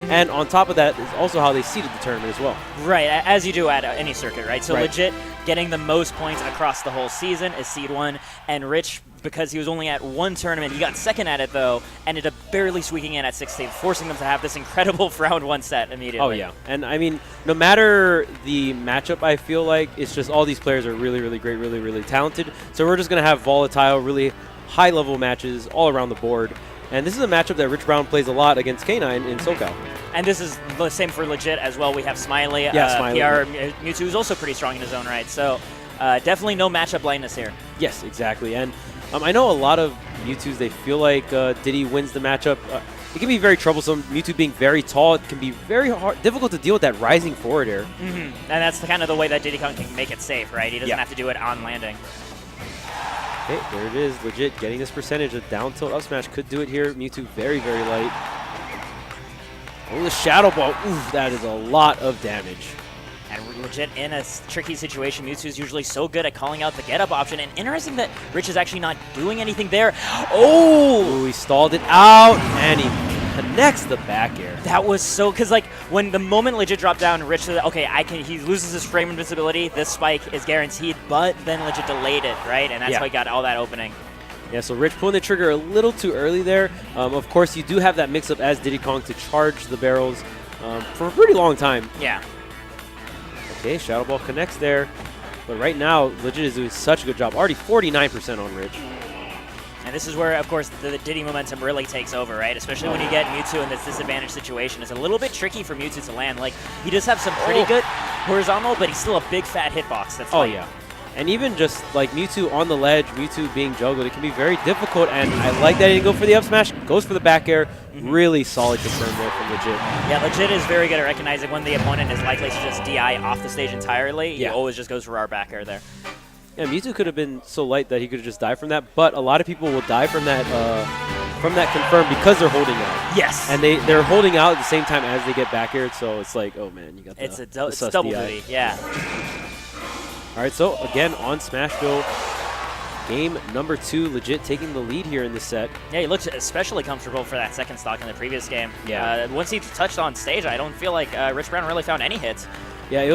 And on top of that is also how they seeded the tournament as well. Right, as you do at any circuit, right? So Right. legit getting the most points across the whole season is seed 1, and Rich, because he was only at one tournament, he got second at it though, ended up barely squeaking in at 16th, forcing them to have this incredible round 1 set immediately. Oh yeah, and I mean, no matter the matchup, I feel like it's just all these players are really, really great, really, really talented. So we're just gonna have volatile, really high-level matches all around the board. And this is a matchup that Rich Brown plays a lot against K9 in SoCal. And this is the same for legit as well. We have Smiley. Smiley. PR Mewtwo is also pretty strong in his own right. So definitely no matchup blindness here. Yes, exactly. And I know a lot of Mewtwo's, they feel like Diddy wins the matchup. It can be very troublesome. Mewtwo being very tall, it can be very difficult to deal with that rising forward air. And that's kind of the way that Diddy Kong can make it safe, right? He doesn't have to do it on landing. Okay, there it is. Legit getting this percentage. A down tilt up smash could do it here. Mewtwo very, very light. Oh, the Shadow Ball. Ooh, that is a lot of damage. And legit in a tricky situation, Mewtwo's usually so good at calling out the get-up option. And interesting that Rich is actually not doing anything there. Oh! Ooh, he stalled it out, and he connects the back air. That was so, because like when the moment legit dropped down, Rich said, okay, he loses his frame invincibility. This spike is guaranteed, but then legit delayed it, right? And that's why he got all that opening. Yeah, so Rich pulling the trigger a little too early there. Of course, you do have that mix-up as Diddy Kong to charge the barrels for a pretty long time. Yeah. Okay, Shadow Ball connects there. But right now, Legit is doing such a good job. Already 49% on Rich. And this is where, of course, the Diddy momentum really takes over, right? Especially when you get Mewtwo in this disadvantaged situation. It's a little bit tricky for Mewtwo to land. Like, he does have some pretty good horizontal, but he's still a big fat hitbox. That's yeah. And even just like Mewtwo on the ledge, Mewtwo being juggled, it can be very difficult. And I like that he didn't go for the up smash, goes for the back air. Really solid confirm there from Legit. Yeah, Legit is very good at recognizing when the opponent is likely to just DI off the stage entirely. He always just goes for our back air there. Yeah, Mewtwo could have been so light that he could have just died from that, but a lot of people will die from that confirm because they're holding out. Yes. And they're holding out at the same time as they get back aired, so it's like, oh man, you got the it's sus double DI. duty, yeah. All right, so again on Smashville, game number 2, Legit taking the lead here in this set. Yeah, he looked especially comfortable for that second stock in the previous game. Yeah. Once he touched on stage, I don't feel like Rich Brown really found any hits. Yeah,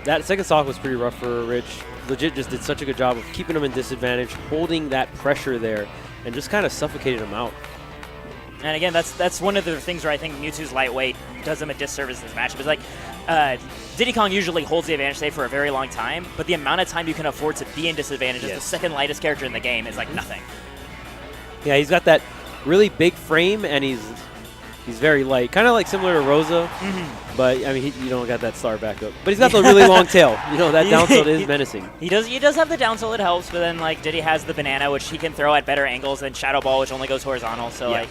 that second stock was pretty rough for Rich. Legit just did such a good job of keeping him in disadvantage, holding that pressure there, and just kind of suffocated him out. And again, that's one of the things where I think Mewtwo's lightweight does him a disservice in this matchup. It's like Diddy Kong usually holds the advantage state for a very long time, but the amount of time you can afford to be in disadvantage as the second lightest character in the game is like nothing. Yeah, he's got that really big frame, and he's very light, kind of like similar to Rosa. But I mean, you don't got that star backup. But he's got the really long tail. You know, that down tilt is menacing. He does have the down tilt, it helps, but then like Diddy has the banana, which he can throw at better angles than Shadow Ball, which only goes horizontal. So like.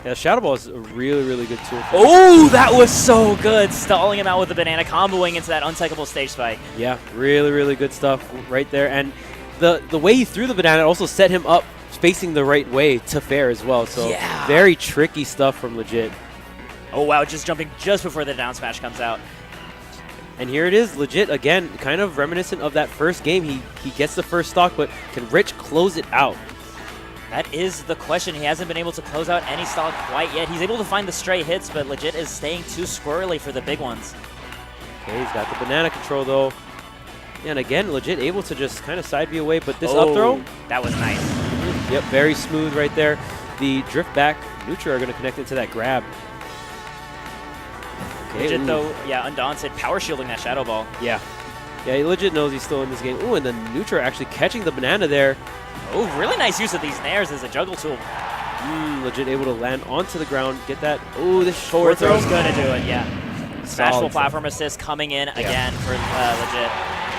Yeah, Shadow Ball is a really, really good tool. Oh, that was so good. Stalling him out with the banana, comboing into that uncyclable stage spike. Yeah, really, really good stuff right there. And the way he threw the banana also set him up facing the right way to fair as well. So very tricky stuff from Legit. Oh, wow, just jumping just before the down smash comes out. And here it is, Legit, again, kind of reminiscent of that first game. He gets the first stock, but can Rich close it out? That is the question. He hasn't been able to close out any stock quite yet. He's able to find the stray hits, but Legit is staying too squirrely for the big ones. Okay, he's got the banana control, though. And again, Legit able to just kind of side B away, but this up throw? That was nice. Yep, very smooth right there. The drift back, Neutral are going to connect into that grab. Okay, Legit, though, undaunted, power shielding that Shadow Ball. Yeah, he legit knows he's still in this game. Ooh, and the Neutral actually catching the banana there. Oh, really nice use of these nairs as a juggle tool. Legit able to land onto the ground, get that. Oh, this forward throw is going to do it, yeah. Smashful platform stuff. Assist coming in again for Legit.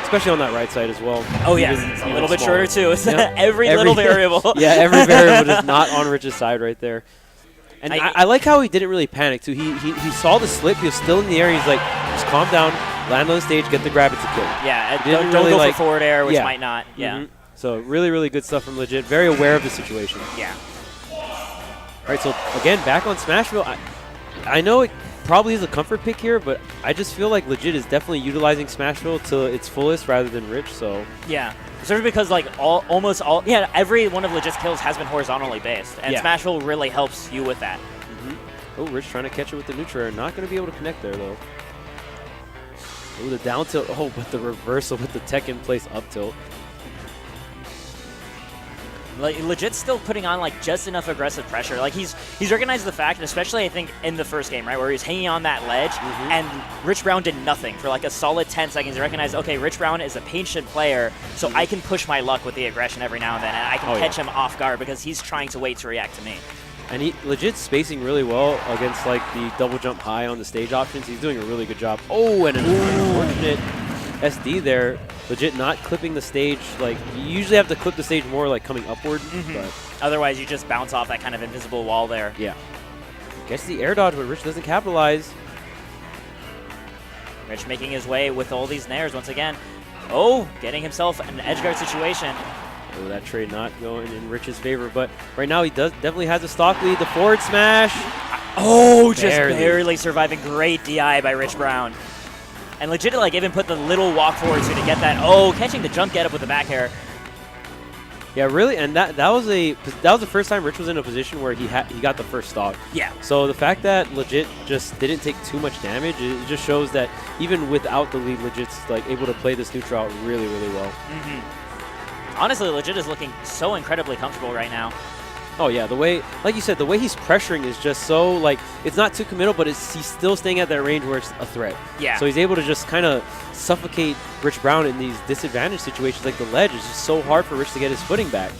Especially on that right side as well. Oh, yeah, it's a little bit shorter, too. It's every little variable. Yeah, every variable just not on Rich's side right there. And I like how he didn't really panic, too. He saw the slip. He was still in the air. He's like, just calm down, land on the stage, get the grab, it's a kill. Yeah, don't go for forward air, which might not. Yeah. So really, really good stuff from Legit. Very aware of the situation. Yeah. All right, so again, back on Smashville. I know it probably is a comfort pick here, but I just feel like Legit is definitely utilizing Smashville to its fullest rather than Rich. So yeah, especially because like every one of Legit's kills has been horizontally based, and Smashville really helps you with that. Oh, Rich trying to catch it with the neutral air. Not going to be able to connect there, though. Oh, the down tilt. Oh, but the reversal with the tech in place up tilt. Legit still putting on like just enough aggressive pressure. Like he's recognized the fact, and especially I think in the first game, right, where he was hanging on that ledge, and Rich Brown did nothing for like a solid 10 seconds. He recognized, okay, Rich Brown is a patient player, so I can push my luck with the aggression every now and then, and I can catch him off guard because he's trying to wait to react to me. And he legit spacing really well against like the double jump high on the stage options. He's doing a really good job. Oh, and an unfortunate SD there. Legit not clipping the stage. Like, you usually have to clip the stage more like coming upward. But otherwise, you just bounce off that kind of invisible wall there. Yeah. Gets the air dodge, but Rich doesn't capitalize. Rich making his way with all these nairs once again. Oh, getting himself an edge guard situation. Oh, that trade not going in Rich's favor, but right now he definitely has a stock lead. The forward smash. Oh, just barely surviving. Great DI by Rich Brown. And legit, like, even put the little walk forward to get that. Oh, catching the jump get up with the back air. Yeah, really, and that was the first time Rich was in a position where he got the first stock. Yeah. So the fact that Legit just didn't take too much damage, it just shows that even without the lead, Legit's like able to play this neutral out really, really well. Honestly, Legit is looking so incredibly comfortable right now. Oh yeah, the way, like you said, the way he's pressuring is just so, like, it's not too committal, but he's still staying at that range where it's a threat. Yeah. So he's able to just kind of suffocate Rich Brown in these disadvantage situations, like the ledge. It's just so hard for Rich to get his footing back.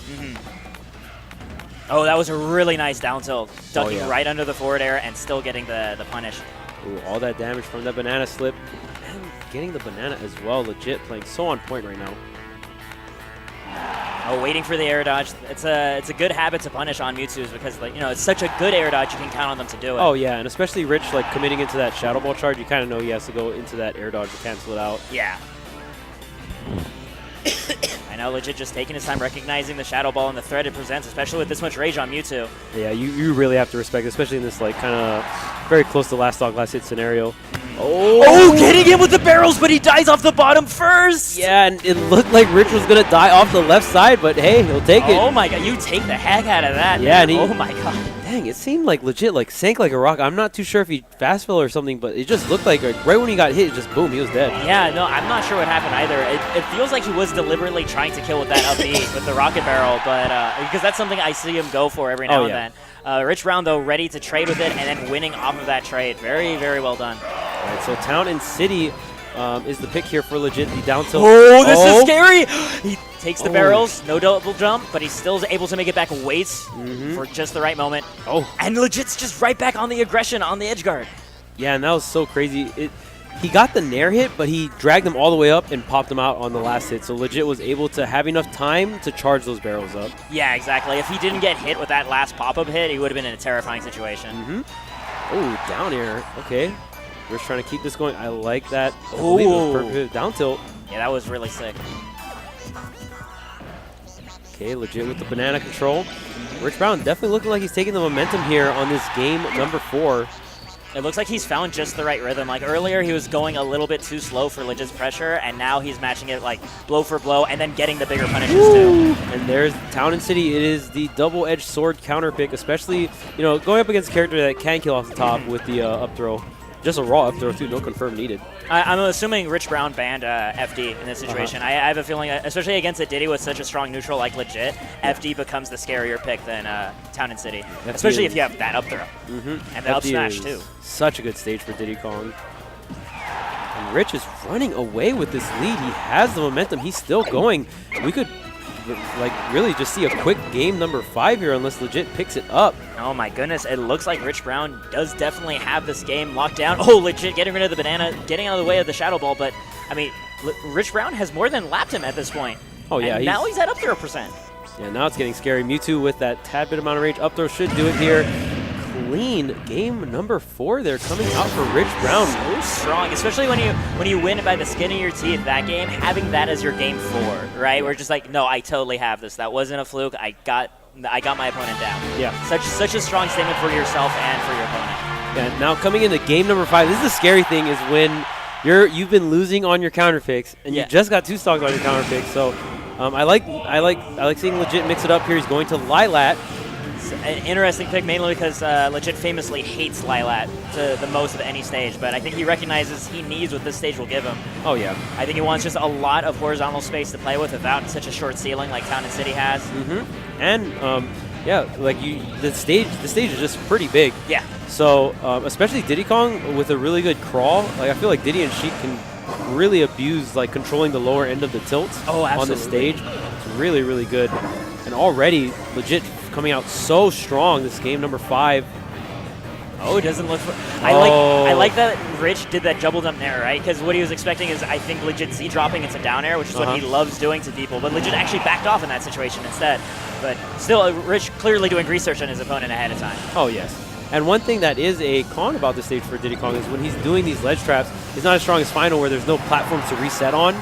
Oh, that was a really nice down tilt. Ducking right under the forward air and still getting the punish. Ooh, all that damage from that banana slip. And getting the banana as well. Legit playing so on point right now. Oh, waiting for the air dodge. It's a good habit to punish on Mewtwo's because, like, you know, it's such a good air dodge, you can count on them to do it. Oh yeah, and especially Rich, like, committing into that Shadow Ball charge, you kind of know he has to go into that air dodge to cancel it out. Yeah. I know, Legit just taking his time recognizing the Shadow Ball and the threat it presents, especially with this much rage on Mewtwo. Yeah, you really have to respect it, especially in this, like, kind of very close to last stock, last hit scenario. Oh, getting him with the barrels, but he dies off the bottom first! Yeah, and it looked like Rich was going to die off the left side, but hey, he'll take it. Oh my god, you take the heck out of that. Yeah, man. Oh my god. Dang, it seemed like Legit, like, sank like a rock. I'm not too sure if he fast fell or something, but it just looked like right when he got hit, it just boom, he was dead. Yeah, no, I'm not sure what happened either. It feels like he was deliberately trying to kill with that up B with the rocket barrel, but because that's something I see him go for every now and then. Rich Brown, though, ready to trade with it and then winning off of that trade. Very, very well done. All right, so Town and City is the pick here for Legit. The down tilt. Oh, this is scary! He takes the barrels, no double jump, but he's still able to make it back, waits for just the right moment. Oh. And Legit's just right back on the aggression on the edge guard. Yeah, and that was so crazy. He got the nair hit, but he dragged them all the way up and popped them out on the last hit. So Legit was able to have enough time to charge those barrels up. Yeah, exactly. If he didn't get hit with that last pop-up hit, he would have been in a terrifying situation. Oh, down air. Okay. We're just trying to keep this going. I like that. I believe it was perfect down tilt. Yeah, that was really sick. Okay, Legit with the banana control. Rich Brown definitely looking like he's taking the momentum here on this game number 4. It looks like he's found just the right rhythm. Like earlier, he was going a little bit too slow for Legit's pressure, and now he's matching it like blow for blow and then getting the bigger punishes too. And there's Town and City. It is the double-edged sword counter pick, especially, you know, going up against a character that can kill off the top with the up throw. Just a raw up throw too, no confirm needed. I'm assuming Rich Brown banned FD in this situation. I have a feeling, especially against a Diddy with such a strong neutral like Legit, FD becomes the scarier pick than Town and City. Especially if you have that up throw. And the up smash too. Such a good stage for Diddy Kong. And Rich is running away with this lead. He has the momentum. He's still going. We could like really just see a quick game number 5 here unless Legit picks it up. Oh my goodness, it looks like Rich Brown does definitely have this game locked down. Oh, Legit getting rid of the banana, getting out of the way of the Shadow Ball, but I mean, Rich Brown has more than lapped him at this point. Oh yeah, and now he's at up throw percent. Yeah, now it's getting scary. Mewtwo with that tad bit amount of range. Up throw should do it here. Clean game number 4 there coming out for Rich Brown. So strong, especially when you win it by the skin of your teeth. That game, having that as your game 4, right? We're just like, no, I totally have this. That wasn't a fluke. I got my opponent down. Yeah. Such a strong statement for yourself and for your opponent. Yeah. Now coming into game number 5, this is the scary thing is when you've been losing on your counter picks and you just got 2 stocks on your counter picks. So I like seeing Legit mix it up here. He's going to Lilat. It's an interesting pick, mainly because Legit famously hates Lylat to the most of any stage, but I think he recognizes he needs what this stage will give him. Oh, yeah. I think he wants just a lot of horizontal space to play with without such a short ceiling like Town and City has. And, yeah, like the stage is just pretty big. Yeah. So, especially Diddy Kong with a really good crawl, like I feel like Diddy and Sheik can really abuse like controlling the lower end of the tilt on the stage. It's really, really good. And already Legit coming out so strong this game, number 5. Oh, it doesn't look. I like that Rich did that double jump air, right? Because what he was expecting is, I think, Legit Z dropping into down air, which is what he loves doing to people. But Legit actually backed off in that situation instead. But still, Rich clearly doing research on his opponent ahead of time. Oh, yes. And one thing that is a con about this stage for Diddy Kong is when he's doing these ledge traps, he's not as strong as Final where there's no platforms to reset on.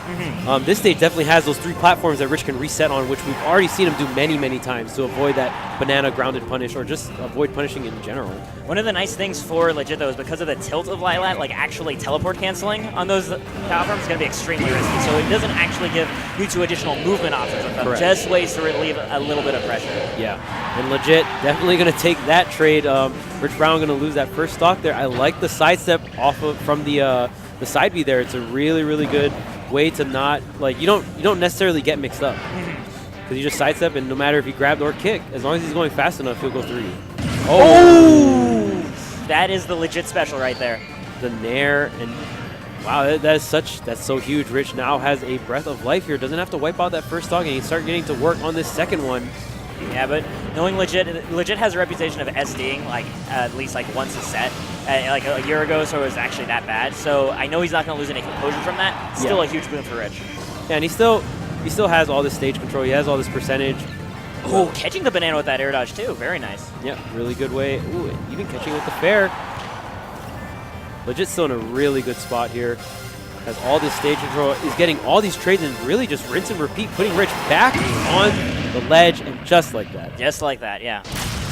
This stage definitely has those 3 platforms that Rich can reset on, which we've already seen him do many, many times to avoid that banana grounded punish or just avoid punishing in general. One of the nice things for Legit, though, is because of the tilt of Lylat, like actually teleport canceling on those platforms is going to be extremely risky. So it doesn't actually give Mewtwo additional movement options with them, just ways to relieve a little bit of pressure. Yeah, and Legit definitely going to take that trade. Rich Brown going to lose that first stock there. I like the sidestep off of from the side B there. It's a really, really good way to not like you don't necessarily get mixed up because you just sidestep and no matter if he grabbed or kick, as long as he's going fast enough, he'll go through you. Oh, that is the Legit special right there. The nair and wow, that's so huge. Rich now has a breath of life here. Doesn't have to wipe out that first stock and he start getting to work on this second one. Yeah, but knowing Legit has a reputation of SDing like at least like once a set, like a year ago, so it was actually that bad. So I know he's not going to lose any composure from that. Still a huge boon for Rich. Yeah, and he still has all this stage control. He has all this percentage. Oh, catching the banana with that air dodge too. Very nice. Yeah, really good way. Ooh, even catching with the fair. Legit still in a really good spot here. Has all this stage control. Is getting all these trades and really just rinse and repeat, putting Rich back on the ledge and just like that. Just like that, yeah.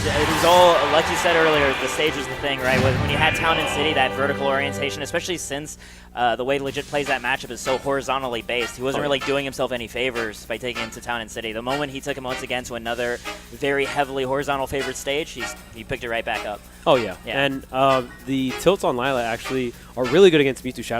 It was all, like you said earlier, the stage was the thing, right? When you had Town and City, that vertical orientation, especially since the way Legit plays that matchup is so horizontally based, he wasn't really doing himself any favors by taking him to Town and City. The moment he took him once again to another very heavily horizontal favored stage, he picked it right back up. Oh, yeah. And the tilts on Lylat actually are really good against Mewtwo Shadow.